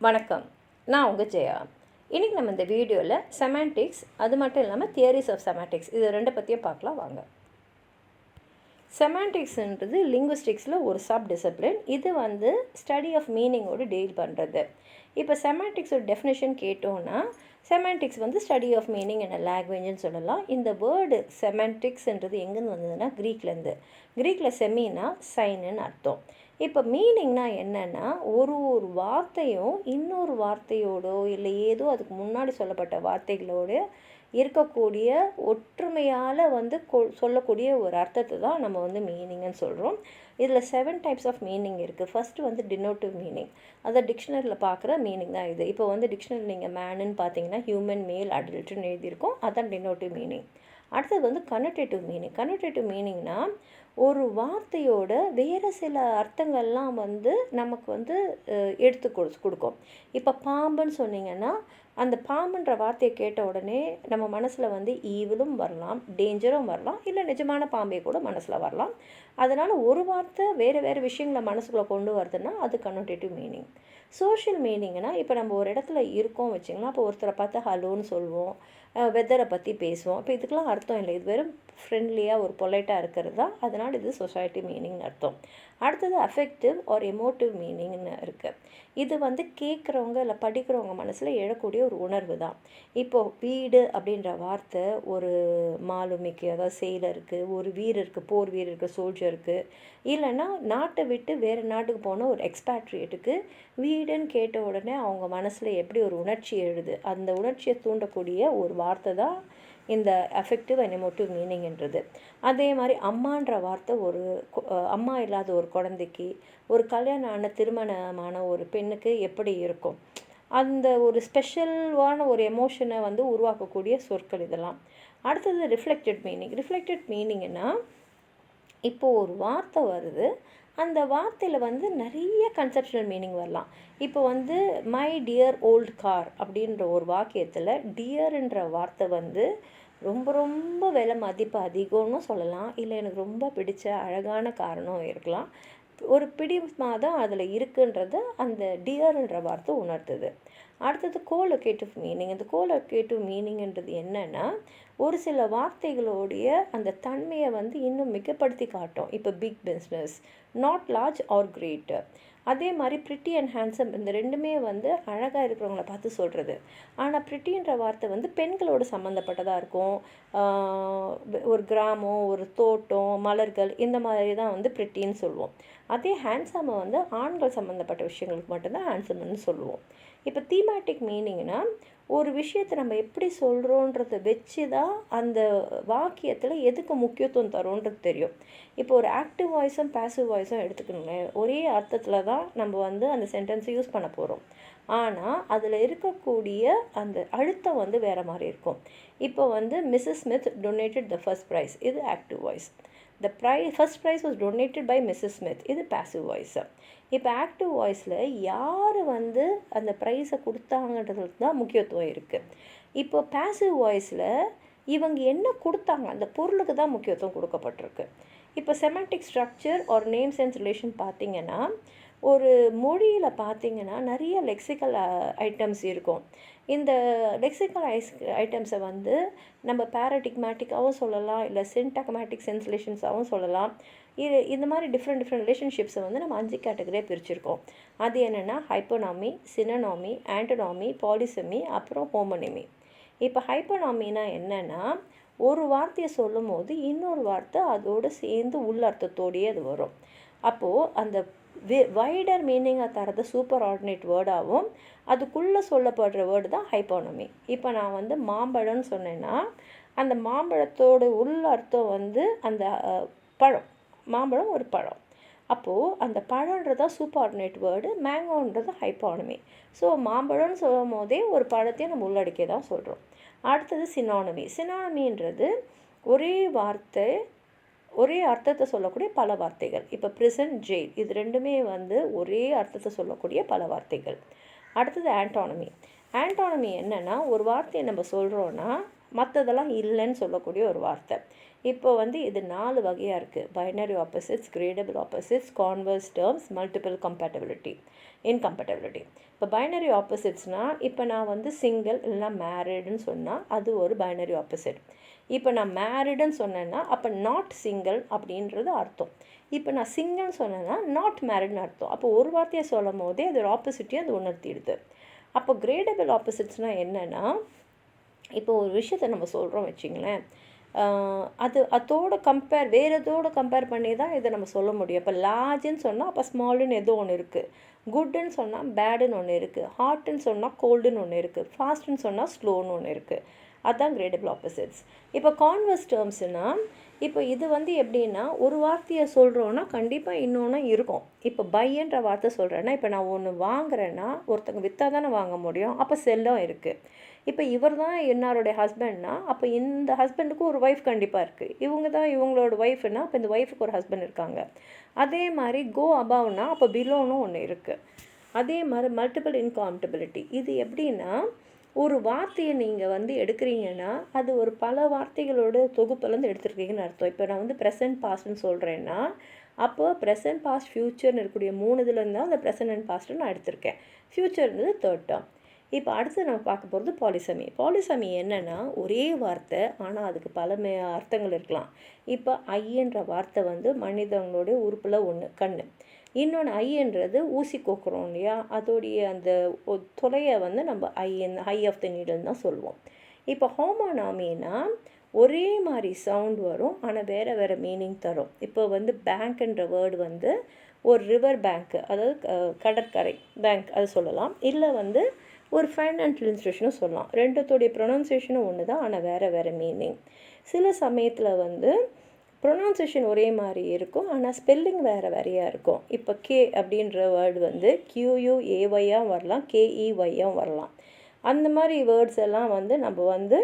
வணக்கம், நான் உங்கள் ஜெயா. இன்றைக்கி நம்ம இந்த வீடியோவில் செமாண்டிக்ஸ், அது மட்டும் இல்லாமல் தியரிஸ் ஆஃப் செமாண்டிக்ஸ், இது ரெண்டை பற்றியும் பார்க்கலாம் வாங்க. செமாண்டிக்ஸ்ன்றது லிங்குவிஸ்டிக்ஸில் ஒரு சப் டிசிப்ளின். இது ஸ்டடி ஆஃப் மீனிங்கோடு டீல் பண்ணுறது. இப்போ செமாண்டிக்ஸோட டெஃபினேஷன் கேட்டோன்னா, semantics study of meaning and லாங்குவேஜ்னு சொல்லலாம். இந்த வேர்டு செமாண்டிக்ஸ்ன்றது எங்கேருந்து வந்ததுன்னா க்ரீக்கில் செமினா சைனுன்னு அர்த்தம். இப்போ மீனிங்னா என்னென்னா, ஒரு வார்த்தையும் இன்னொரு வார்த்தையோடோ இல்லை ஏதோ அதுக்கு முன்னாடி சொல்லப்பட்ட வார்த்தைகளோடு இருக்கக்கூடிய ஒற்றுமையால் சொல்லக்கூடிய ஒரு அர்த்தத்தை தான் நம்ம மீனிங்னு சொல்கிறோம். இதில் 7 டைப்ஸ் ஆஃப் மீனிங் இருக்குது. ஃபஸ்ட்டு டினோட்டிவ் மீனிங், அதை டிக்ஷனரியில் பார்க்குற மீனிங் தான் இது. இப்போ டிக்ஷனரி நீங்கள் மேனுன்னு பார்த்தீங்கன்னா ஹியூமன், மேல், அடல்ட்டுன்னு எழுதியிருக்கோம். அதுதான் டினோட்டிவ் மீனிங். அடுத்தது கனோட்டேட்டிவ் மீனிங். கனோட்டேட்டிவ் மீனிங்னா ஒரு வார்த்தையோட வேறு சில அர்த்தங்கள்லாம் நமக்கு எடுத்து கொடுக்கும். இப்போ பாம்புன்னு சொன்னீங்கன்னா, அந்த பாம்புன்ற வார்த்தையை கேட்ட உடனே நம்ம மனசில் ஈவிலும் வரலாம், டேஞ்சரும் வரலாம், இல்லை நிஜமான பாம்பே கூட மனசில் வரலாம். அதனால் ஒரு வார்த்தை வேறு விஷயங்களை மனசுக்குள்ளே கொண்டு வருதுன்னா அது கனோட்டேட்டிவ் மீனிங். சோஷியல் மீனிங்னால், இப்போ நம்ம ஒரு இடத்துல இருக்கோம் வச்சிங்களா, அப்போ ஒருத்தரை பார்த்து ஹலோன்னு சொல்லுவோம், வெதரை பற்றி பேசுவோம். இப்போ இதுக்கெலாம் அர்த்தம் இல்லை, இது வெறும் ஃப்ரெண்ட்லியாக ஒரு பொலைட்டாக இருக்கிறது தான். அதனால் இது சொசைட்டி மீனிங்னு அர்த்தம். அடுத்தது அஃபெக்டிவ் ஆர் எமோட்டிவ் மீனிங்னு இருக்குது. இது கேட்குறவங்க இல்லை படிக்கிறவங்க மனசில் எழக்கூடிய ஒரு உணர்வு தான். இப்போது வீடு அப்படின்ற வார்த்தை ஒரு மாலுமிக்கு, அதாவது செயலருக்கு, ஒரு வீரருக்கு, போர் வீரருக்கு, சோல்ஜருக்கு, இல்லைன்னா நாட்டை விட்டு வேறு நாட்டுக்கு போன ஒரு எக்ஸ்பேட்ரியேட்டுக்கு வீடுன்னு கேட்ட உடனே அவங்க மனசில் எப்படி ஒரு உணர்ச்சி எழுது, அந்த உணர்ச்சியை தூண்டக்கூடிய ஒரு வார்த்தை தான் இந்த அஃபெக்டிவ் அண்ட் எமோட்டிவ் மீனிங்ன்றது. அதே மாதிரி அம்மான்ற வார்த்தை ஒரு அம்மா இல்லாத ஒரு குழந்தைக்கு, ஒரு கல்யாணம் திருமணமான ஒரு பெண்ணுக்கு எப்படி இருக்கும், அந்த ஒரு ஸ்பெஷலான ஒரு எமோஷனை உருவாக்கக்கூடிய சொற்கள் இதெல்லாம். அடுத்தது ரிஃப்ளெக்டட் மீனிங். ரிஃப்ளெக்டட் மீனிங்னா, இப்போது ஒரு வார்த்தை வருது, அந்த வார்த்தையில் நிறைய கன்செப்ஷனல் மீனிங் வரலாம். இப்போ மை டியர் ஓல்டு கார் அப்படின்ற ஒரு வாக்கியத்தில் டியர்ன்ற வார்த்தை ரொம்ப ரொம்ப விலை மதிப்பு அதிகம்னு சொல்லலாம், இல்லை எனக்கு ரொம்ப பிடிச்ச அழகான காரணம் இருக்கலாம். ஒரு பிடிமாக தான் அதில் இருக்குன்றது அந்த டியர்ன்ற வார்த்தை உணர்த்துது. அடுத்தது கோலோகேட்டிவ் மீனிங். இந்த கோலோகேட்டிவ் மீனிங்ன்றது என்னென்னா, ஒரு சில வார்த்தைகளுடைய அந்த தன்மையை இன்னும் மிகப்படுத்தி காட்டும். இப்போ big business, not large or great. அதே மாதிரி ப்ரிட்டி அண்ட் ஹேண்ட்ஸம், இந்த ரெண்டுமே அழகாக இருக்கிறவங்கள பார்த்து சொல்கிறது. ஆனால் ப்ரிட்டின்ற வார்த்தை பெண்களோடு சம்மந்தப்பட்டதாக இருக்கும். ஒரு கிராமம், ஒரு தோட்டம், மலர்கள், இந்த மாதிரி தான் ப்ரிட்டின்னு சொல்லுவோம். அதே ஹேண்ட்ஸமை ஆண்கள் சம்மந்தப்பட்ட விஷயங்களுக்கு மட்டும்தான் ஹேண்ட்ஸம்னு சொல்லுவோம். இப்போ தீமேட்டிக் மீனிங்னா, ஒரு விஷயத்தை நம்ம எப்படி சொல்கிறோன்றதை வச்சு தான் அந்த வாக்கியத்தில் எதுக்கு முக்கியத்துவம் தரோன்றது தெரியும். இப்போ ஒரு ஆக்டிவ் வாய்ஸும் பேசிவ் வாய்ஸும் எடுத்துக்கணுங்க, ஒரே அர்த்தத்தில் தான் நம்ம அந்த சென்டென்ஸை யூஸ் பண்ண போகிறோம். ஆனால் அதில் இருக்கக்கூடிய அந்த அழுத்தம் வேறு மாதிரி இருக்கும். இப்போ Mrs Smith donated the first prize, இது active voice. First prize was donated by Mrs Smith, இது பேசிவ் வாய்ஸு. இப்போ ஆக்டிவ் வாய்ஸில் யார் அந்த ப்ரைஸை கொடுத்தாங்கன்றதுக்கு தான் முக்கியத்துவம் இருக்குது. இப்போ பேசிவ் வாய்ஸில் இவங்க என்ன கொடுத்தாங்க, அந்த பொருளுக்கு தான் முக்கியத்துவம் கொடுக்கப்பட்டிருக்கு. இப்போ செமாண்டிக் ஸ்ட்ரக்சர் ஒரு நேம் சென்ஸ் ரிலேஷன் பார்த்திங்கன்னா, ஒரு மொழியில் பார்த்திங்கன்னா நிறைய லெக்சிக்கல் ஐட்டம்ஸ் இருக்கும். இந்த லெக்சிக்கல் ஐட்டம்ஸை நம்ம பேராடிக்மேட்டிக்காகவும் சொல்லலாம், இல்லை சின்டாக்மேட்டிக் சென்ஸ் ரிலேஷன்ஸாகவும் சொல்லலாம். இந்த மாதிரி டிஃப்ரெண்ட் ரிலேஷன்ஷிப்ஸை நம்ம 5 கேட்டகரியாக பிரிச்சுருக்கோம். அது என்னென்னா ஹைப்போனாமி, சினோனாமி, ஆன்டோனாமி, பாலிசெமி, அப்புறம் ஹோமோனிமி. இப்போ ஹைப்போனாமினா என்னென்னா, ஒரு வார்த்தையை சொல்லும் போது இன்னொரு வார்த்தை அதோடு சேர்ந்து உள்ளர்த்தத்தோடையே அது வரும். அப்போது அந்த வைடர் மீனிங்கை தரது சூப்பர் ஆர்டினேட் வேர்டாகவும் அதுக்குள்ளே சொல்லப்படுற வேர்டு தான் ஹைப்போனமி. இப்போ நான் மாம்பழம்னு சொன்னேன்னா, அந்த மாம்பழத்தோட உள்ள அர்த்தம் அந்த பழம், மாம்பழம் ஒரு பழம். அப்போது அந்த பழன்றதா சூப்பர் ஆர்டினேட் வேர்டு, மேங்கோன்றது ஹைப்போனமி. ஸோ மாம்பழம்னு சொல்லும் போதே ஒரு பழத்தையும் நம்ம உள்ளடக்கி தான் சொல்கிறோம். அடுத்தது சினானமி. சினானமின்றது ஒரே வார்த்தை, ஒரே அர்த்தத்தை சொல்லக்கூடிய பல வார்த்தைகள். இப்போ பிரிசன், ஜெயில், இது ரெண்டுமே ஒரே அர்த்தத்தை சொல்லக்கூடிய பல வார்த்தைகள். அடுத்தது ஆன்டானமி. ஆன்டானமி என்னென்னா, ஒரு வார்த்தையை நம்ம சொல்கிறோன்னா மற்றதெல்லாம் இல்லைன்னு சொல்லக்கூடிய ஒரு வார்த்தை. இப்போ வந்து இது 4 வகையாக இருக்குது. Binary opposites, gradable opposites, converse terms, multiple incompatibility. இப்போ பைனரி ஆப்போசிட்ஸ்னால், இப்போ நான் வந்து சிங்கிள் இல்லைனா மேரிடுன்னு சொன்னால் அது ஒரு பைனரி ஆப்போசிட். இப்போ நான் மேரிடுன்னு சொன்னேன்னா அப்போ நாட் சிங்கிள் அப்படின்றது அர்த்தம். இப்போ நான் சிங்கிள்னு சொன்னேன்னா நாட் மேரிட்னு அர்த்தம். அப்போ ஒரு வார்த்தையை சொல்லும் போதே அது ஒரு ஆப்போசிட்டையும் அது உணர்த்திடுது. அப்போ கிரேடபிள் ஆப்போசிட்ஸ்னால் என்னென்னா, இப்போ ஒரு விஷயத்தை நம்ம சொல்கிறோம் வச்சிங்களேன், அதோட வேறு எதோட கம்பேர் பண்ணி தான் இதை நம்ம சொல்ல முடியும். இப்போ லார்ஜுன்னு சொன்னால் அப்போ ஸ்மாலுன்னு ஏதோ ஒன்று இருக்குது, குட்டுன்னு சொன்னால் பேடுன்னு ஒன்று இருக்குது, ஹாட்டுன்னு சொன்னால் கோல்டுன்னு ஒன்று இருக்குது, ஃபாஸ்ட்டுன்னு சொன்னால் ஸ்லோன்னு ஒன்று இருக்குது. அதுதான் கிரேடபிள் ஆப்போசிட்ஸ். இப்போ கான்வர்ஸ் டேர்ம்ஸ்னால், இப்போ இது வந்து எப்படின்னா, ஒரு வார்த்தையை சொல்கிறோன்னா கண்டிப்பாக இன்னொன்று இருக்கும். இப்போ பையன்ற வார்த்தை சொல்கிறேன்னா, இப்போ நான் ஒன்று வாங்குறேன்னா ஒருத்தங்க விற்றா தானே வாங்க முடியும், அப்போ செல்லம் இருக்குது. இப்போ இவர் தான் என்னாரோடைய ஹஸ்பண்ட்னா அப்போ இந்த ஹஸ்பண்டுக்கு ஒரு ஒய்ஃப் கண்டிப்பாக இருக்குது. இவங்க தான் இவங்களோட ஒய்ஃப்னா அப்போ இந்த ஒய்ஃபுக்கு ஒரு ஹஸ்பண்ட் இருக்காங்க. அதே மாதிரி கோ அபவ்னா அப்போ பிலோன்னு ஒன்று இருக்குது. அதே மாதிரி மல்டிபிள் இன்காம்பேட்டபிலிட்டி. இது எப்படின்னா, ஒரு வார்த்தையை நீங்கள் வந்து எடுக்கிறீங்கன்னா அது ஒரு பல வார்த்தைகளோட தொகுப்புலேருந்து எடுத்துருக்கீங்கன்னு அர்த்தம். இப்போ நான் வந்து ப்ரெசன்ட் பாஸ்ட்னு சொல்கிறேன்னா அப்போ ப்ரெசன்ட் பாஸ்ட் ஃப்யூச்சர்னு இருக்கக்கூடிய 3 இதுலேருந்து தான் அந்த ப்ரெசன்ட் அண்ட் பாஸ்ட்டு நான் எடுத்திருக்கேன். ஃப்யூச்சர்ன்றது தேர்ட் டேர்ம். இப்போ அடுத்து நம்ம பார்க்க போகிறது பாலிசமி. பாலிசமி என்னென்னா, ஒரே வார்த்தை ஆனால் அதுக்கு பல அர்த்தங்கள் இருக்கலாம். இப்போ ஐன்ற வார்த்தை வந்து மனிதங்களுடைய உறுப்பில் ஒன்று கண். இன்னொன்று ஐன்றது ஊசி கோக்குறோம் இல்லையா, அதோடைய அந்த தொலையை வந்து நம்ம ஐ ஆஃப் த நீடல்னு தான் சொல்லுவோம். இப்போ ஹோமோனாமின்னா ஒரே மாதிரி சவுண்ட் வரும் ஆனால் வேறு வேறு மீனிங் தரும். இப்போ வந்து பேங்க்ன்ற வேர்டு வந்து ஒரு ரிவர் பேங்க்கு, அதாவது கடற்கரை பேங்க் அது சொல்லலாம், இல்லை வந்து ஒரு ஃபைனான்ஷியல் இன்ஸ்டியூஷனும் சொல்லலாம். ரெண்டுத்தோடைய ப்ரொனன்சியேஷனும் ஒன்று தான் ஆனால் வேறு வேறு மீனிங். சில சமயத்தில் வந்து ப்ரொனன்சியேஷன் ஒரே மாதிரி இருக்கும் ஆனால் ஸ்பெல்லிங் வேறு வேறையாக இருக்கும். இப்போ கே அப்படின்ற வேர்டு வந்து QUAYயாக வரலாம், KEYயாக வரலாம். அந்த மாதிரி வேர்ட்ஸ் எல்லாம் வந்து நம்ம வந்து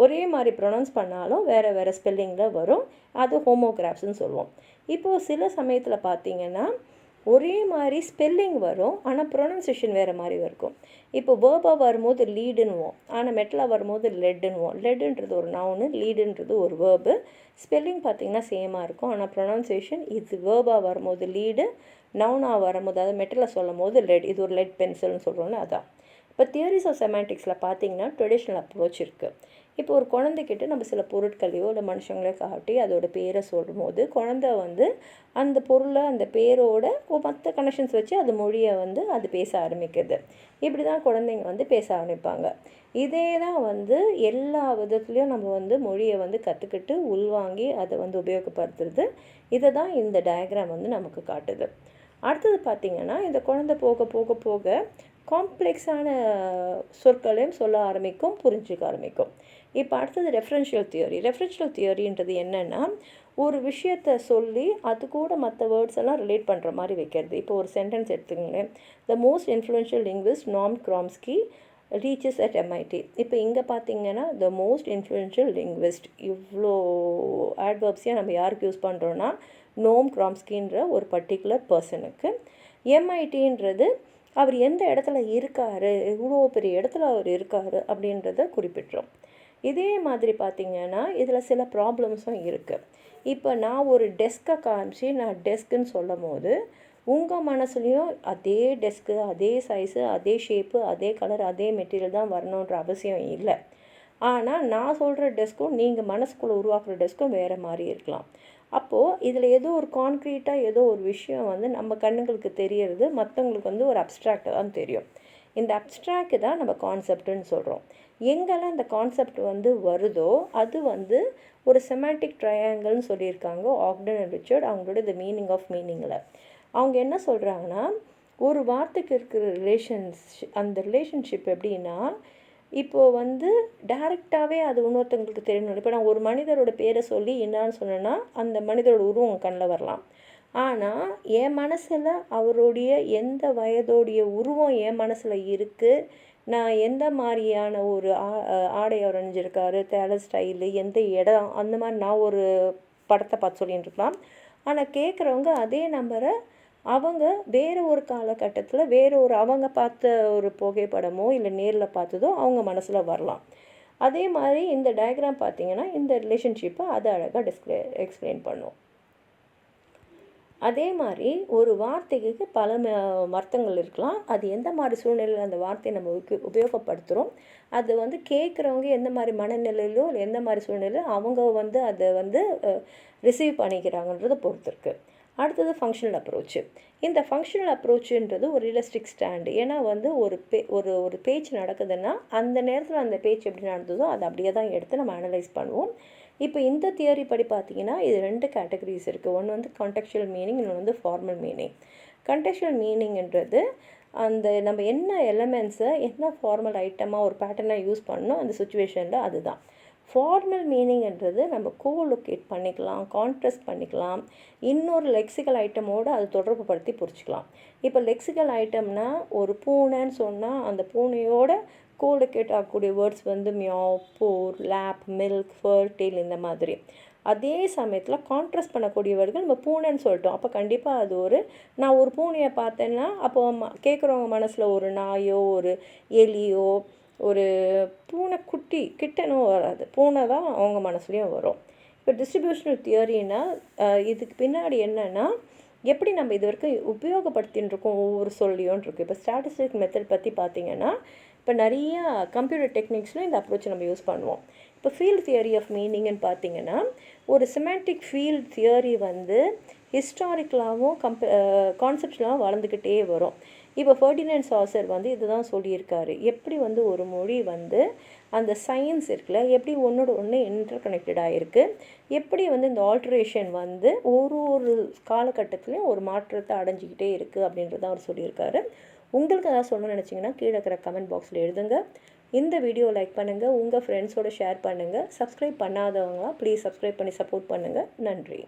ஒரே மாதிரி ப்ரொனவுன்ஸ் பண்ணாலும் வேறு வேறு ஸ்பெல்லிங்கில் வரும். அது ஹோமோகிராஃப்ஸ்ன்னு சொல்லுவோம். இப்போது சில சமயத்தில் பார்த்திங்கன்னா ஒரே மாதிரி ஸ்பெல்லிங் வரும் ஆனால் ப்ரொனன்சியேஷன் வேறு மாதிரி இருக்கும். இப்போ வேர்பாக வரும்போது லீடுன்னுவோம் ஆனால் மெட்டலாக வரும்போது லெட்டுன்னுவோம். லெட்டுன்றது ஒரு நவுனு, லீடுன்றது ஒரு வேர்பு. ஸ்பெல்லிங் பார்த்திங்கன்னா சேமாக இருக்கும் ஆனால் ப்ரொனன்சியேஷன் இது வேர்பாக வரும்போது லீடு, நவுனாக வரும்போது அதாவது மெட்டலில் சொல்லும் போது லெட். இது ஒரு லெட் பென்சில்னு சொல்கிறோன்னு அதான். இப்போ தியரிஸ் ஆஃப் செமாண்டிக்ஸில் பார்த்திங்கன்னா ட்ரெடிஷ்னல் அப்ரோச் இருக்குது. இப்போ ஒரு குழந்தைக்கிட்ட நம்ம சில பொருட்களையோ இல்லை மனுஷங்களையோ காட்டி அதோட பேரை சொல்லும் போது குழந்தை வந்து அந்த பொருளை அந்த பேரோட மற்ற கனெக்ஷன்ஸ் வச்சு அது மொழியை வந்து அது பேச ஆரம்பிக்குது. இப்படி தான் குழந்தைங்க வந்து பேச ஆரம்பிப்பாங்க. இதே தான் வந்து எல்லா விதத்துலேயும் நம்ம வந்து மொழியை வந்து கற்றுக்கிட்டு உள்வாங்கி அதை வந்து உபயோகப்படுத்துறது. இதை தான் இந்த டயக்ராம் வந்து நமக்கு காட்டுது. அடுத்தது பார்த்திங்கன்னா, இந்த குழந்தை போக போக போக காம்ப்ளெக்ஸான சொற்களையும் சொல்ல ஆரம்பிக்கும், புரிஞ்சிக்க ஆரம்பிக்கும். இப்போ அடுத்தது ரெஃபரன்ஷியல் தியரி. ரெஃபரன்ஷியல் தியரின்றது என்னென்னா, ஒரு விஷயத்தை சொல்லி அது கூட மற்ற வேர்ட்ஸ் எல்லாம் ரிலேட் பண்ணுற மாதிரி வைக்கிறது. இப்போ ஒரு சென்டென்ஸ் எடுத்துக்கங்களேன். த மோஸ்ட் இன்ஃப்ளூயன்ஷியல் லிங்குவிஸ்ட் நார்ம் சாம்ஸ்கி ரீச்சஸ் அட் MIT. இப்போ இங்கே பார்த்தீங்கன்னா த மோஸ்ட் இன்ஃப்ளூயன்ஷியல் லிங்குவிஸ்ட், இவ்வளோ ஆட்வர்ப்ஸையும் நம்ம யாருக்கு யூஸ் பண்ணுறோன்னா நோம் சாம்ஸ்கின்ற ஒரு பர்டிகுலர் பர்சனுக்கு. MITன்றது அவர் எந்த இடத்துல இருக்கார், இவ்வளோ பெரிய இடத்துல அவர் இருக்கார் அப்படின்றத குறிப்பிட்றோம். இதே மாதிரி பார்த்திங்கன்னா இதில் சில ப்ராப்ளம்ஸும் இருக்குது. இப்போ நான் ஒரு டெஸ்க்கை காமிச்சு நான் டெஸ்க்குன்னு சொல்லும் போது உங்கள் மனசுலேயும் அதே டெஸ்க்கு, அதே சைஸு, அதே ஷேப்பு, அதே கலர், அதே மெட்டீரியல் தான் வரணுன்ற அவசியம் இல்லை. ஆனால் நான் சொல்கிற டெஸ்க்கும் நீங்கள் மனசுக்குள்ளே உருவாக்குற டெஸ்க்கும் வேறு மாதிரி இருக்கலாம். அப்போது இதில் ஏதோ ஒரு கான்க்ரீட்டாக ஏதோ ஒரு விஷயம் வந்து நம்ம கண்ணுங்களுக்கு தெரியறது, மற்றவங்களுக்கு வந்து ஒரு அப்ஸ்ட்ராக்டாக தான் தெரியும். இந்த அப்ஸ்ட்ராக்ட் தான் நம்ம கான்செப்டுன்னு சொல்கிறோம். எங்கெல்லாம் இந்த கான்செப்ட் வந்து வருதோ அது வந்து ஒரு செமாண்டிக் ட்ரையாங்கிள்னு சொல்லியிருக்காங்க ஆக்டன் அண்ட் ரிச்சர்ட் அவங்களோட த மீனிங் ஆஃப் மீனிங்கில். அவங்க என்ன சொல்கிறாங்கன்னா, ஒரு வார்த்தைக்கு இருக்கிற அந்த ரிலேஷன்ஷிப் எப்படின்னா, இப்போது வந்து டைரெக்டாகவே அது இன்னொருத்தவங்களுக்கு தெரியணும். இப்போ நான் ஒரு மனிதரோட பேரை சொல்லி என்னான்னு சொன்னேன்னா அந்த மனிதரோட உருவம் கண்ணில் வரலாம். ஆனால் என் மனசில் அவருடைய எந்த வயதோடைய உருவம் என் மனசில் இருக்குது, நான் எந்த மாதிரியான ஒரு ஆடை அவர் அணிஞ்சிருக்காரு, தேலை ஸ்டைலு, எந்த இடம், அந்த மாதிரி நான் ஒரு படத்தை பார்த்து சொல்லின்னு இருக்கலாம். ஆனால் கேட்குறவங்க அதே நம்பரை அவங்க வேறு ஒரு காலகட்டத்தில் வேறு ஒரு அவங்க பார்த்த ஒரு புகைப்படமோ இல்லை நேரில் பார்த்ததோ அவங்க மனசில் வரலாம். அதே மாதிரி இந்த டயக்ராம் பார்த்தீங்கன்னா இந்த ரிலேஷன்ஷிப்பை அது அழகாக எக்ஸ்பிளைன் பண்ணும். அதே மாதிரி ஒரு வார்த்தைக்கு பல அர்த்தங்கள் இருக்கலாம். அது எந்த மாதிரி சூழ்நிலையில் அந்த வார்த்தையை நம்ம உபயோகப்படுத்துகிறோம், அது வந்து கேட்குறவங்க எந்த மாதிரி மனநிலையிலோ இல்லை எந்த மாதிரி சூழ்நிலையிலோ அவங்க வந்து அதை வந்து ரிசீவ் பண்ணிக்கிறாங்கன்றதை பொறுத்து இருக்குது. அடுத்தது ஃபங்க்ஷனல் அப்ரோச்சு. இந்த ஃபங்க்ஷனல் அப்ரோச்சுன்றது ஒரு ரியலிஸ்டிக் ஸ்டாண்டு. ஏன்னா வந்து ஒரு பேச்சு நடக்குதுன்னா அந்த நேரத்தில் அந்த பேச்சு எப்படி நடந்ததோ அதை அப்படியே தான் எடுத்து நம்ம அனலைஸ் பண்ணுவோம். இப்போ இந்த தியரி படி பார்த்தீங்கன்னா இது 2 கேட்டகரிஸ் இருக்குது. ஒன்று வந்து கான்டெக்சுவல் மீனிங், இன்னொன்று வந்து ஃபார்மல் மீனிங். கான்டெக்சுவல் மீனிங்ன்றது அந்த நம்ம என்ன எலமெண்ட்ஸை என்ன ஃபார்மல் ஐட்டமாக ஒரு பேட்டர்னாக யூஸ் பண்ணணும் அந்த சுச்சுவேஷனில், அதுதான். ஃபார்மல் மீனிங்ன்றது நம்ம கோலோகேட் பண்ணிக்கலாம், கான்ட்ராஸ்ட் பண்ணிக்கலாம், இன்னொரு லெக்சிக்கல் ஐட்டமோடு அது தொடர்பு படுத்தி புரிச்சிக்கலாம். இப்போ லெக்சிக்கல் ஐட்டம்னா ஒரு பூனைன்னு சொன்னால் அந்த பூனையோட கோலோகேட் ஆகக்கூடிய வேர்ட்ஸ் வந்து மியாவ், போர், லேப், மில்க், ஃபர்டைல் இந்த மாதிரி. அதே சமயத்தில் கான்ட்ராஸ்ட் பண்ணக்கூடியவர்கள் நம்ம பூனைன்னு சொல்லிட்டோம். அப்போ கண்டிப்பாக அது நான் ஒரு பூனையை பார்த்தேன்னா அப்போ கேட்குறவங்க மனசில் ஒரு நாயோ ஒரு எலியோ ஒரு பூனைக்குட்டி கிட்டனும் வராது, பூனை தான் அவங்க மனசுலேயும் வரும். இப்போ டிஸ்ட்ரிபியூஷனல் தியரினா இதுக்கு பின்னாடி என்னென்னா எப்படி நம்ம இது வரைக்கும் உபயோகப்படுத்தின்னு இருக்கோம் ஒவ்வொரு சொல்லியும் இருக்குது. இப்போ ஸ்டாட்டிஸ்டிக் மெத்தட் பற்றி பார்த்திங்கன்னா இப்போ நிறையா கம்ப்யூட்டர் டெக்னிக்ஸில் இந்த அப்ரோச் நம்ம யூஸ் பண்ணுவோம். இப்போ ஃபீல்ட் தியரி ஆஃப் மீனிங்னு பார்த்திங்கன்னா ஒரு சிமெண்டிக் ஃபீல்ட் தியரி வந்து ஹிஸ்டாரிக்கலாகவும் கான்செப்ட்லாகவும் வளர்ந்துக்கிட்டே வரும். இப்போ ஃபெர்டினண்ட் சாசர் வந்து இதுதான் சொல்லியிருக்காரு, எப்படி வந்து ஒரு மொழி வந்து அந்த சயின்ஸ் இருக்குல்ல எப்படி ஒன்றோட ஒன்று இன்டர் கனெக்டடாக இருக்குது, எப்படி வந்து இந்த ஆல்ட்ரேஷன் வந்து ஒரு காலகட்டத்துலேயும் ஒரு மாற்றத்தை அடைஞ்சிக்கிட்டே இருக்குது அப்படின்றத அவர் சொல்லியிருக்காரு. உங்களுக்கு ஏதாவது சொல்லணும்னு நினச்சிங்கன்னா கீழே இருக்கிற கமெண்ட் பாக்ஸில் எழுதுங்க. இந்த வீடியோ லைக் பண்ணுங்கள், உங்கள் ஃப்ரெண்ட்ஸோடு ஷேர் பண்ணுங்கள். சப்ஸ்கிரைப் பண்ணாதவங்க ப்ளீஸ் சப்ஸ்கிரைப் பண்ணி சப்போர்ட் பண்ணுங்கள். நன்றி.